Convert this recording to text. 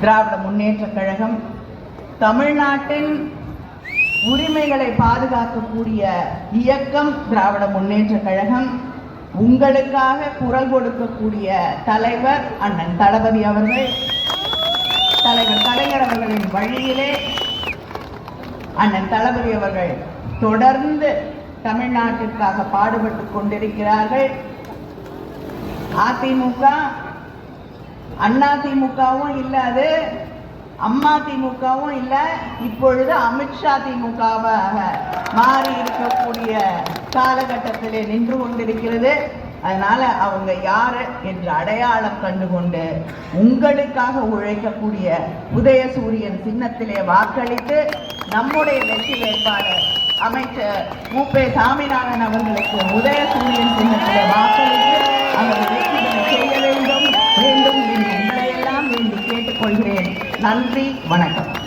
திராவிட முன்னேற்ற கழகம் தமிழ்நாட்டின் உரிமைகளை பாதுகாக்கக்கூடிய இயக்கம். திராவிட முன்னேற்ற கழகம் உங்களுக்காக குரல் கொடுக்கக்கூடிய தலைவர் அண்ணன் தளபதி அவர்கள், தலைவர் கலைஞர் அவர்களின் வழியிலே அண்ணன் தளபதி அவர்கள் தொடர்ந்து தமிழ்நாட்டிற்காக பாடுபட்டு கொண்டிருக்கிறார்கள். அதிமுக அண்ணா திமுகவும் இல்லாது, அம்மா திமுகவும் இல்லை, இப்பொழுது அமித்ஷா திமுகவாக மாறி இருக்கக்கூடிய காலகட்டத்திலே நின்று கொண்டிருக்கிறது. அதனால அவங்க யாரு என்று அடையாளம் கண்டுகொண்டு உங்களுக்காக உழைக்கக்கூடிய உதயசூரியன் சின்னத்திலே வாக்களித்து நம்முடைய வெற்றி வேட்பாளர் அமைச்சர் மு.பெ. சாமிநாதன் அவர்களுக்கு உதயசூரியன் சின்னத்திலே வாக்களித்து அவர் வெற்றி செய்ய வேண்டும் என்று உங்களையெல்லாம் வேண்டி கேட்டுக்கொள்கிறேன். நன்றி, வணக்கம்.